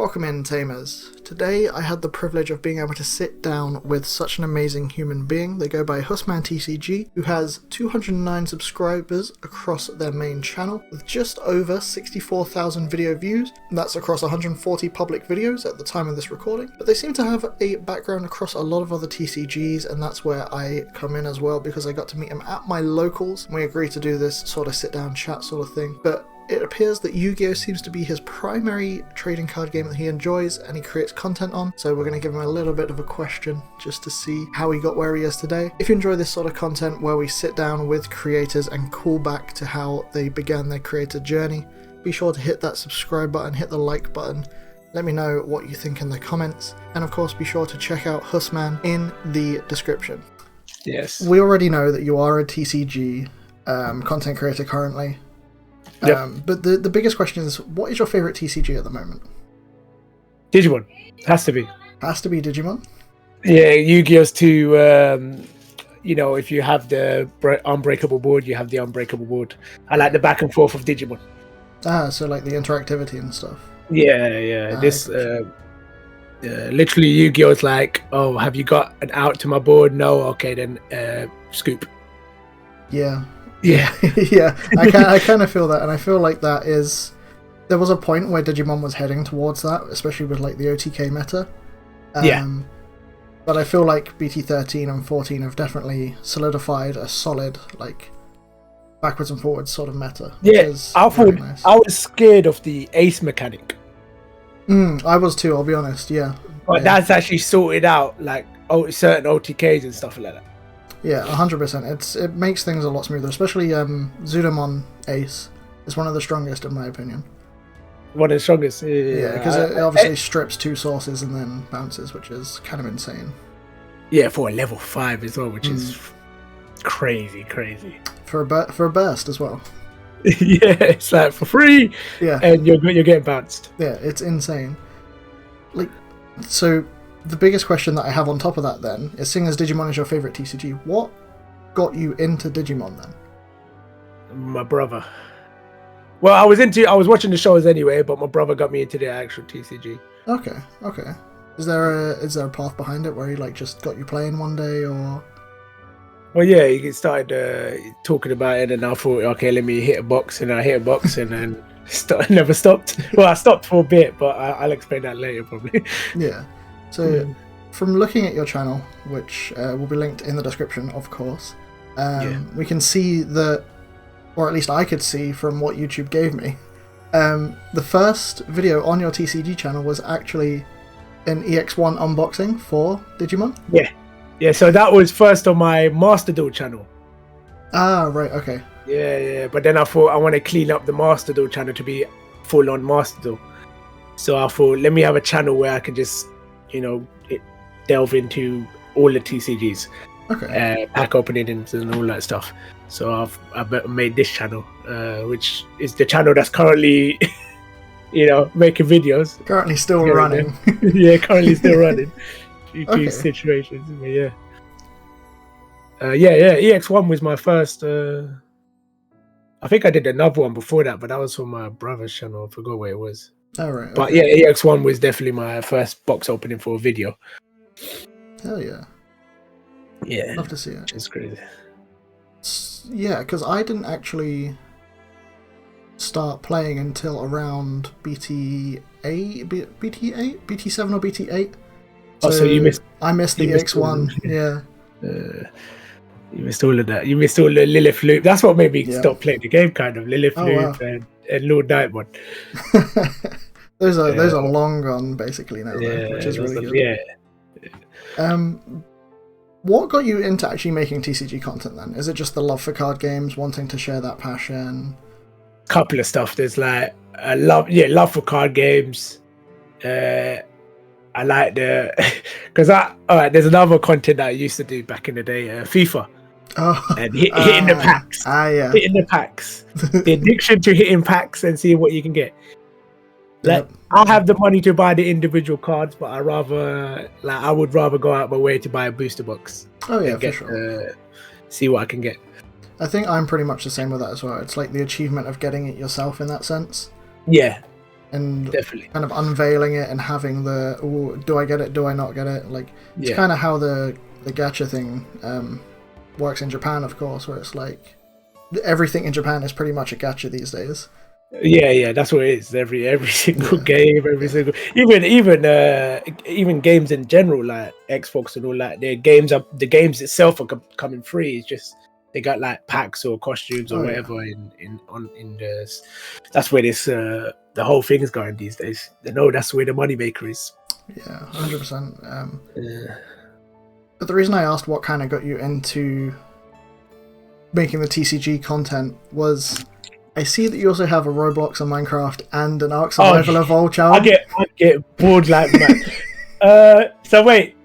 Welcome in, Tamers. Today I had the privilege of being able to sit down with such an amazing human being. They go by HussmanTCG, who has 209 subscribers across their main channel, with just over 64,000 video views. That's across 140 public videos at the time of this recording. But they seem to have a background across a lot of other TCGs, and that's where I come in as well, because I got to meet him at my locals. We agreed to do this sort of sit-down chat sort of thing. But it appears that Yu-Gi-Oh! Seems to be his primary trading card game that he enjoys and he creates content on, so we're going to give him a little bit of a question just to see how he got where he is today. If you enjoy this sort of content where we sit down with creators and call back to how they began their creator journey, be sure to hit that subscribe button, hit the like button, let me know what you think in the comments, and of course be sure to check out Hussman in the description. Yes. We already know that you are a TCG content creator currently. Yep. But the biggest question is, what is your favourite TCG at the moment? Digimon. Has to be. Has to be Digimon? Yeah, Yu-Gi-Oh's too, if you have the unbreakable board, you have the unbreakable board. I like the back and forth of Digimon. Ah, so like the interactivity and stuff. Yeah. Literally Yu-Gi-Oh's like, oh, have you got an out to my board? No? Okay, then scoop. Yeah. Yeah. Yeah, I kind of feel that, and I feel like that is... There was a point where Digimon was heading towards that, especially with like the OTK meta. But I feel like BT13 and 14 have definitely solidified a solid, like, backwards and forwards sort of meta. Yeah, I was scared of the ace mechanic. I was too, I'll be honest, yeah. But that's actually sorted out, like, certain OTKs and stuff like that. Yeah, 100%. It makes things a lot smoother, especially Zudomon Ace is one of the strongest in my opinion. One of the strongest, yeah, because it obviously strips two sources and then bounces, which is kind of insane. Yeah, for a level 5 as well, which is crazy. For a burst as well. Yeah, it's like for free. Yeah, and you're getting bounced. Yeah, it's insane. Like, so. The biggest question that I have on top of that then is, seeing as Digimon is your favourite TCG, what got you into Digimon then? My brother. Well, I was watching the shows anyway, but my brother got me into the actual TCG. Okay. Is there a path behind it where he like just got you playing one day, or? Well, yeah, he started talking about it, and I thought, okay, let me hit a box, and I hit a box, and then never stopped. Well, I stopped for a bit, but I'll explain that later probably. Yeah. So, from looking at your channel, which will be linked in the description, of course, we can see that, or at least I could see from what YouTube gave me, the first video on your TCG channel was actually an EX1 unboxing for Digimon? Yeah, so that was first on my Master Duel channel. Ah, right, okay. Yeah, but then I thought I want to clean up the Master Duel channel to be full-on Master Duel. So I thought, let me have a channel where I can just delve into all the TCGs, pack openings and all that stuff. So I've made this channel, which is the channel that's currently, making videos. Currently still running. Yeah, currently still running. Due to situations, but yeah. EX1 was my first. I think I did another one before that, but that was from my brother's channel. I forgot where it was. Oh, right. Okay. But yeah, EX1 was definitely my first box opening for a video. Hell yeah. Yeah. Love to see it. It's crazy. Yeah, because I didn't actually start playing until around BT7 or BT8. So you missed... I missed the EX1, yeah. You missed all of that. You missed all the Lilith Loop. That's what made me stop playing the game, kind of. Lilith Loop and Lord Nightmon. Those are long gone basically now, though, which is really good. Yeah. What got you into actually making TCG content then? Is it just the love for card games, wanting to share that passion? Couple of stuff. There's like a love for card games. I like because there's another content that I used to do back in the day, FIFA. And hitting the packs. Hitting the packs. The addiction to hitting packs and seeing what you can get. Like, I have the money to buy the individual cards, but I would rather go out my way to buy a booster box. Oh yeah, for sure. See what I can get. I think I'm pretty much the same with that as well. It's like the achievement of getting it yourself in that sense. Yeah. and Definitely. kind of unveiling it and having the, ooh, do I get it, do I not get it? Like, it's kind of how the gacha thing works in Japan, of course, where it's like everything in Japan is pretty much a gacha these days. Yeah, that's what it is. Every single game, single, even games in general, like Xbox and all that. The games itself are coming free. It's just they got like packs or costumes or whatever in the. That's where this the whole thing is going these days. They know that's where the moneymaker is. Yeah, 100%. But the reason I asked what kind of got you into making the TCG content was, I see that you also have a Roblox, a Minecraft, and an Ark Survival Evolved challenge. I get bored like mad.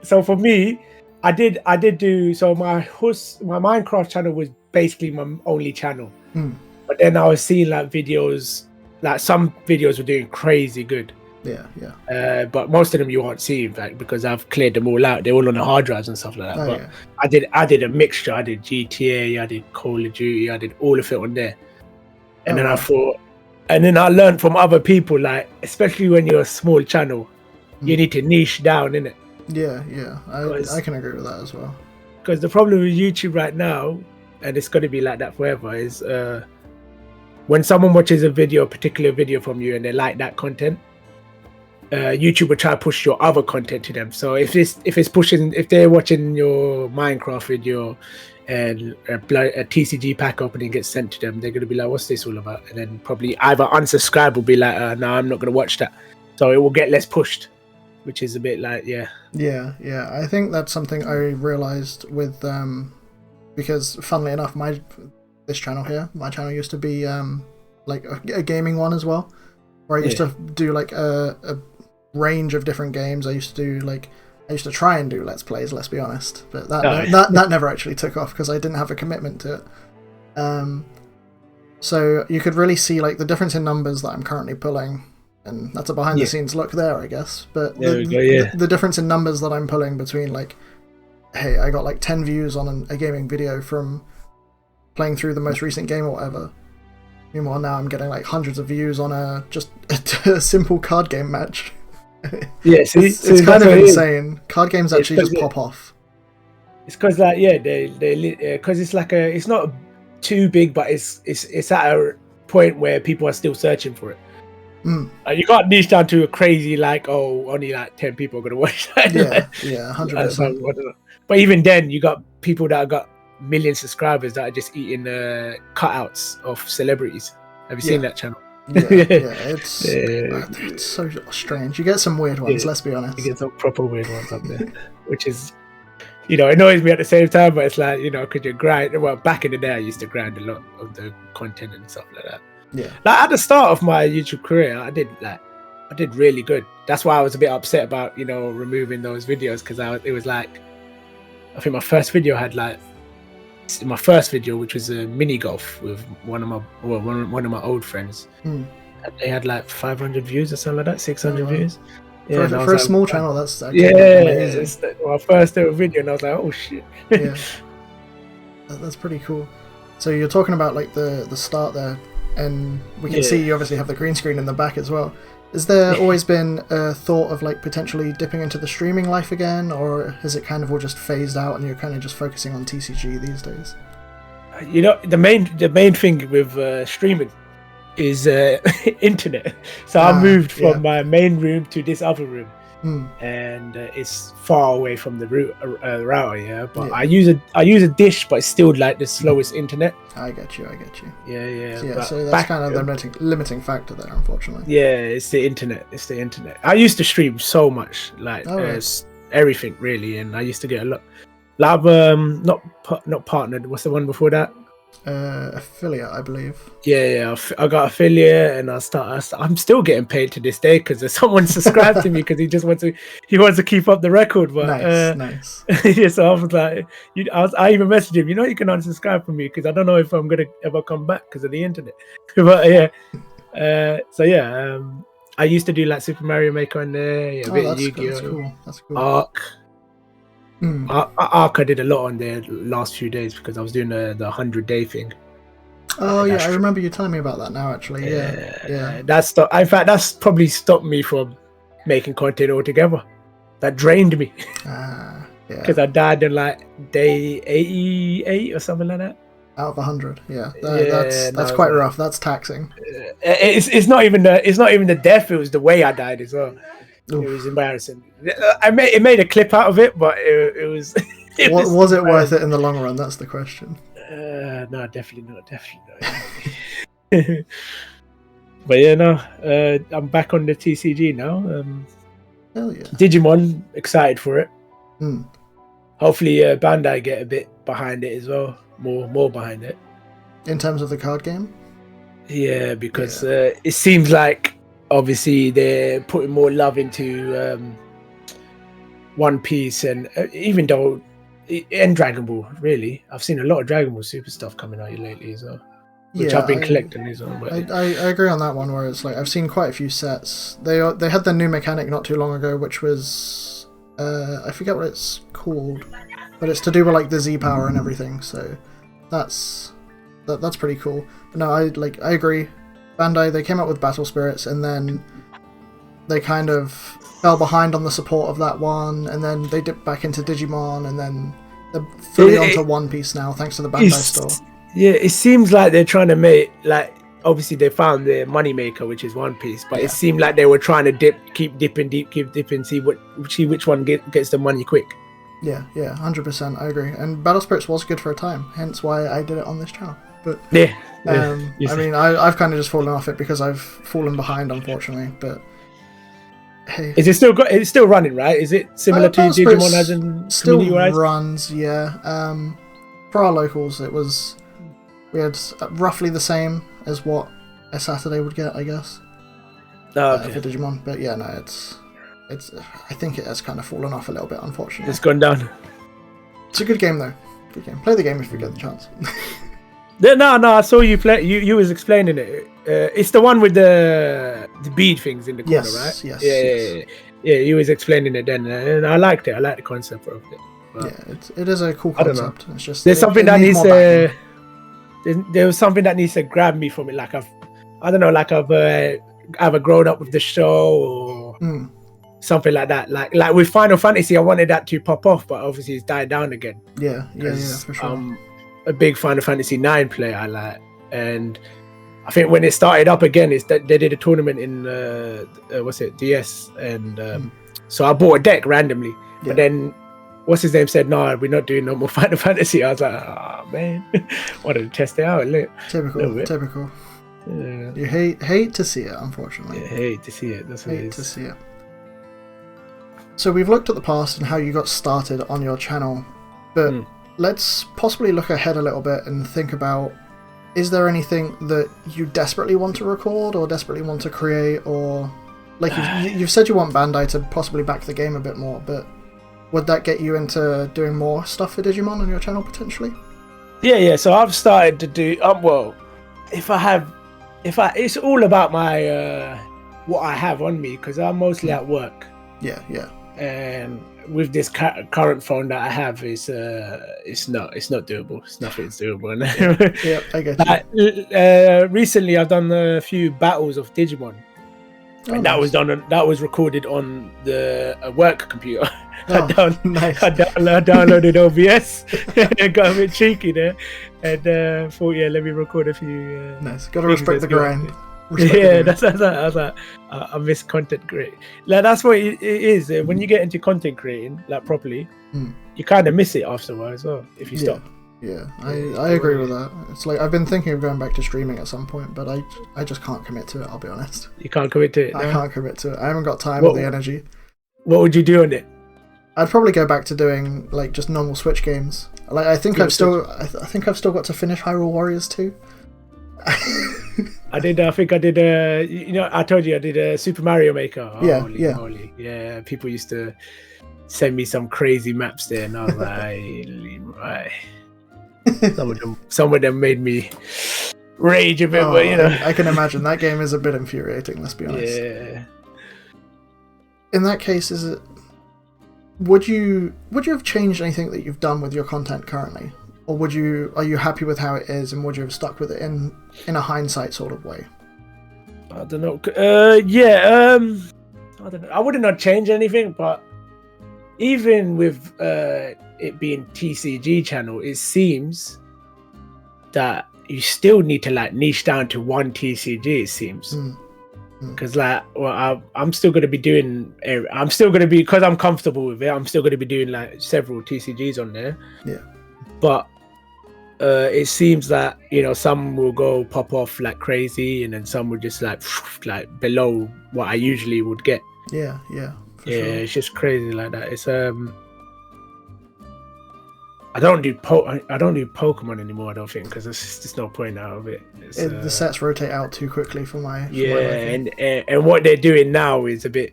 So for me, I did do so. My Minecraft channel was basically my only channel, but then I was seeing like videos, like some videos were doing crazy good. Yeah. But most of them you won't see, like, because I've cleared them all out. They're all on the hard drives and stuff like that. I did a mixture. I did GTA, I did Call of Duty, I did all of it on there. And then I thought, and then I learned from other people, like, especially when you're a small channel, you need to niche down, innit? Yeah. I can agree with that as well. Because the problem with YouTube right now, and it's going to be like that forever, is when someone watches a particular video from you, and they like that content, YouTube will try to push your other content to them. So if they're watching your Minecraft video and a TCG pack opening gets sent to them, they're going to be like, what's this all about? And then probably either unsubscribe or be like, no, I'm not going to watch that. So it will get less pushed, which is a bit like, yeah. I think that's something I realized with because funnily enough, my channel used to be like a gaming one as well, where I used to do like a range of different games. I used to try and do Let's Plays, let's be honest, but that never actually took off because I didn't have a commitment to it. So you could really see like the difference in numbers that I'm currently pulling, and that's a behind the scenes look there, I guess. But the difference in numbers that I'm pulling between, like, hey, I got like 10 views on a gaming video from playing through the most recent game or whatever. Meanwhile, now I'm getting like hundreds of views on a simple card game match. Yes, it's kind of insane. Card games actually just pop off. It's because like because it's like it's not too big, but it's at a point where people are still searching for it. You can't niche down to a crazy like, oh, only like 10 people are gonna watch that. 100%. But even then, you got people that have got million subscribers that are just eating cutouts of celebrities. Have you seen that channel? It's so strange. You get some weird ones, let's be honest. You get some proper weird ones up there, which is, annoys me at the same time, but it's like, could you grind? Well, back in the day, I used to grind a lot of the content and stuff like that. Yeah. Like at the start of my YouTube career, I did really good. That's why I was a bit upset about, removing those videos, because it was like, I think my first video, which was a mini golf with one of my old friends, and they had like 500 views or something like that, 600 views. Yeah, for a small channel, that's amazing. My first ever video, and I was like, oh shit. That's pretty cool. So you're talking about like the start there, and we can see you obviously have the green screen in the back as well. Has there always been a thought of like potentially dipping into the streaming life again, or has it kind of all just phased out and you're kind of just focusing on TCG these days? The main thing with streaming is internet. So I moved from my main room to this other room, and it's far away from the router. But I use a dish, but it's still like the slowest internet. I get you. Yeah. So that's kind of the limiting factor there, unfortunately. Yeah, it's the internet. I used to stream so much, like everything really, and I used to get a lot. Like, not partnered. What's the one before that? Affiliate, I believe. Yeah, I got affiliate, and I'm still getting paid to this day because someone subscribed to me because he wants to keep up the record. But nice. Yeah, so I was like, I even messaged him. You can unsubscribe from me because I don't know if I'm gonna ever come back because of the internet. But I used to do like Super Mario Maker on there. A bit of Yu-Gi-Oh. That's cool. Ark. Ark I did a lot on there the last few days because I was doing the 100-day thing. Oh yeah, I remember you telling me about that now. Actually, yeah. In fact, that's probably stopped me from making content altogether. That drained me Yeah. because I died in like day 88 or something like that. Out of 100, yeah. Yeah, That's quite rough. That's taxing. It's not even the death. It was the way I died as well. Oof. It was embarrassing. It made a clip out of it, but it was. Was it worth it in the long run? That's the question. No, definitely not. But yeah, no. I'm back on the TCG now. Hell yeah. Digimon, excited for it. Hmm. Hopefully, Bandai get a bit behind it as well. More behind it. In terms of the card game? Yeah, because it seems like obviously they're putting more love into One Piece, and even though and Dragon Ball, really, I've seen a lot of Dragon Ball Super stuff coming out lately as well, which I've been collecting as well. But I agree on that one, where it's like I've seen quite a few sets. They had their new mechanic not too long ago, which was I forget what it's called, but it's to do with like the Z power and everything. So that's pretty cool. But no, I agree. Bandai, they came out with Battle Spirits, and then they kind of fell behind on the support of that one, and then they dipped back into Digimon, and then they're fully onto One Piece now, thanks to the Bandai store. Yeah, it seems like they're trying to make, like, obviously they found their moneymaker, which is One Piece, but it seemed like they were trying to keep dipping, see which one gets the money quick. Yeah, 100%, I agree. And Battle Spirits was good for a time, hence why I did it on this channel. But I mean, I've kind of just fallen off it because I've fallen behind, unfortunately. But hey, is it it's still running, right? Is it similar to Digimon as in still community-wise? Runs? Yeah. For our locals, we had roughly the same as what a Saturday would get, I guess. For Digimon, but yeah, no, it's. I think it has kind of fallen off a little bit, unfortunately. It's gone down. It's a good game though. Good game. Play the game if you get the chance. No, I saw you play. You was explaining it. It's the one with the bead things in the corner, right? Yes. Yeah. You was explaining it then, and I liked it. I like the concept of it. But it is a cool concept. It's just there's something that needs there was something that needs to grab me from it. Like I've either grown up with the show or something like that. Like with Final Fantasy, I wanted that to pop off, but obviously it's died down again. Yeah, for sure. A big Final Fantasy IX player, I like, and I think when it started up again, is that they did a tournament in DS, and so I bought a deck randomly, but then what's his name said, no, we're not doing no more Final Fantasy. I was like, oh man, wanted to test it out. Typical. Yeah. You hate to see it, unfortunately. Yeah, hate to see it. That's what it is. To see it. So we've looked at the past and how you got started on your channel, but let's possibly look ahead a little bit and think about, is there anything that you desperately want to record or desperately want to create, or like you've said you want Bandai to possibly back the game a bit more, but would that get you into doing more stuff for Digimon on your channel potentially? Yeah. So I've started to do it's all about my what I have on me, because I'm mostly at work. Yeah. And with this current phone that I have, it's not doable. Nothing's doable. Yeah, I get you. Recently, I've done a few battles of Digimon, and nice. that was recorded on the work computer. Nice. I downloaded OBS and got a bit cheeky there, and thought, let me record a few. Nice. Got to respect the grind. That's I was like, I miss content creating. Like that's what it is. When you get into content creating, like properly, you kind of miss it after a while as well if you stop. Yeah, I agree with that. It's like I've been thinking of going back to streaming at some point, but I just can't commit to it. I'll be honest. You can't commit to it. I can't commit to it. I haven't got time or the energy. What would you do on it? I'd probably go back to doing like just normal Switch games. Like I think I've still got to finish Hyrule Warriors 2. I think I did I told you I did a Super Mario Maker. Holy. Yeah, people used to send me some crazy maps there, and I was like, right. Some of them made me rage a bit, but I can imagine that game is a bit infuriating, let's be honest. Yeah. In that case, would you have changed anything that you've done with your content currently? or are you happy with how it is, and would you have stuck with it in a hindsight sort of way? I don't know. I don't know. I wouldn't not change anything, but even with it being TCG channel, it seems that you still need to like niche down to one TCG. It seems. Because I'm still going to be doing, because I'm comfortable with it, I'm still going to be doing like several TCGs on there. Yeah. But it seems that, you know, some will go pop off like crazy, and then some will just like below what I usually would get. Yeah. For sure. It's just crazy like that. It's I don't do Pokemon anymore. I don't think, because there's just no point out of it. The sets rotate out too quickly for my and what they're doing now is a bit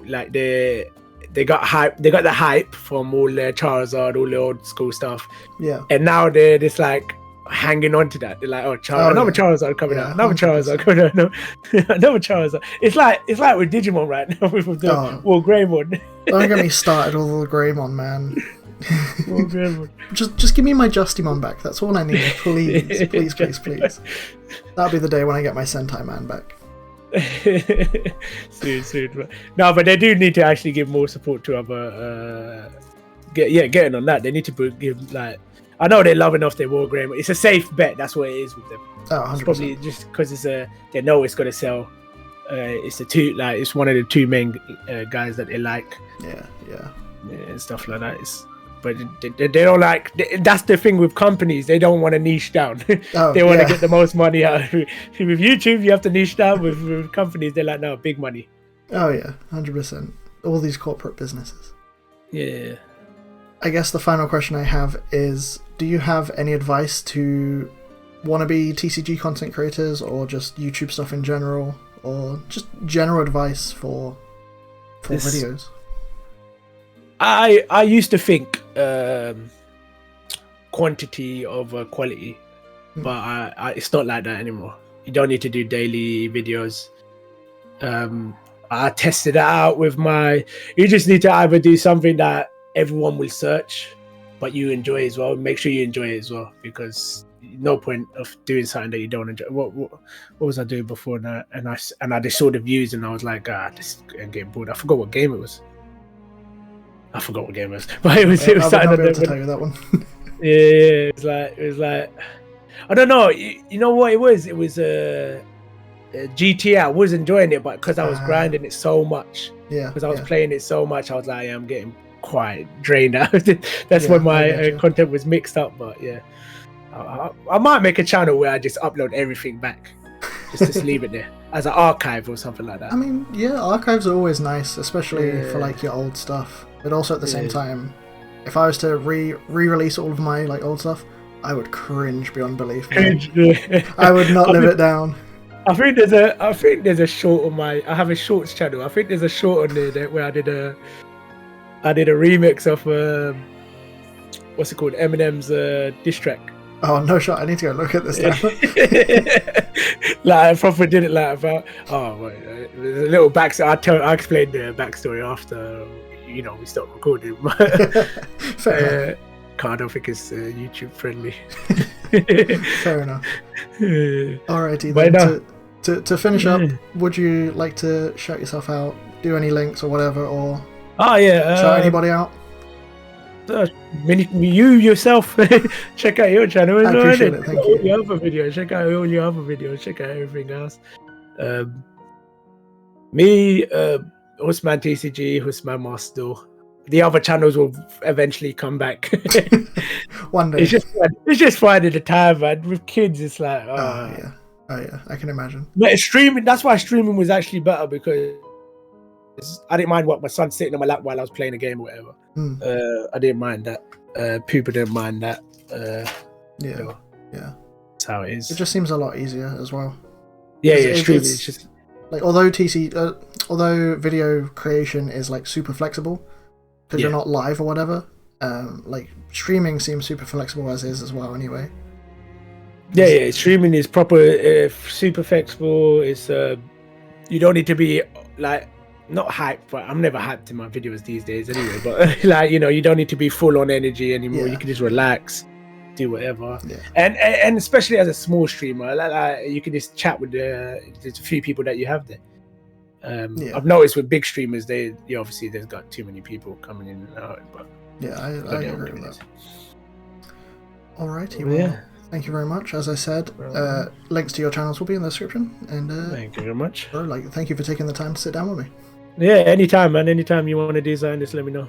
like they got the hype from all their Charizard, all the old school stuff. Yeah. And now they're just like hanging on to that. They're like, another Charizard coming out, another 100%. Charizard coming out, another Charizard. It's like with Digimon right now with the Greymon. Don't get me started with all the Greymon, man. just give me my Justimon back. That's all I need, please. That'll be the day when I get my Sentai Man back. soon. No, but they do need to actually give more support to other getting on that. They need to give, like, I know they love enough their War Greymon. It's a safe bet. That's what it is with them. 100%. It's probably just because they know it's gonna sell. It's one of the two main guys that they like. Yeah, and stuff like that. But they don't like. That's the thing with companies. They don't want to niche down. They want to get the most money out. With YouTube, you have to niche down. With companies, they're like, no, big money. Oh yeah, 100%. All these corporate businesses. Yeah. I guess the final question I have is: do you have any advice to wannabe TCG content creators, or just YouTube stuff in general, or just general advice for videos? I used to think quantity over quality, but it's not like that anymore. You don't need to do daily videos. I tested it out with you just need to either do something that everyone will search, but you enjoy as well. Make sure you enjoy it as well, because no point of doing something that you don't enjoy. What was I doing before that? And I just saw the views and I was like, this is getting bored. I forgot what game it was. But it was something I'll be able to tell you that one. Yeah, it was like I don't know. You know what it was? It was GTA. I was enjoying it, but because I was grinding it so much. Yeah. Because I was playing it so much, I was like, I'm getting quite drained out. That's when my content was mixed up. But yeah, I might make a channel where I just upload everything back, just leave it there as an archive or something like that. I mean, yeah, archives are always nice, especially for like your old stuff. But also at the same time, if I was to re-release all of my like old stuff, I would cringe beyond belief. I would not live it down. I think there's a short on I have a shorts channel. I think there's a short on there where I did a remix of what's it called, Eminem's diss track. Oh no shot! I need to go look at this now. Like I proper did it like about there's a little backstory. I explained the backstory after we stopped recording. Fair enough. I don't think it's YouTube friendly. Fair enough. Alrighty then. To finish up, would you like to shout yourself out? Do any links or whatever, or shout anybody out? You yourself, check out your channel. I appreciate it. Thank you. Your other videos. Check out all your other videos. Check out everything else. Me, HussmanTCG, Hussman Master. The other channels will eventually come back. One day. It's just finding the time, man. With kids, it's like oh yeah, I can imagine. But streaming. That's why streaming was actually better, because I didn't mind what my son sitting on my lap while I was playing a game or whatever. I didn't mind that. People didn't mind that. Yeah. That's how it is. It just seems a lot easier as well. Streaming. It's just like although video creation is like super flexible because you're not live or whatever. Like streaming seems super flexible as is as well. Anyway. Yeah. Streaming is proper, super flexible. It's you don't need to be like. Not hyped, but I'm never hyped in my videos these days anyway. But like you don't need to be full on energy anymore. You can just relax. do whatever. Yeah. And especially as a small streamer, you can just chat with there's a few people that you have there. Yeah. I've noticed with big streamers, obviously there's got too many people coming in and out. But Yeah, I agree with that. Alrighty, Well, well, yeah. thank you very much. As I said, links to your channels will be in the description. And Thank you very much. bro, thank you for taking the time to sit down with me. Yeah, anytime, man. Anytime you want to do something, just let me know.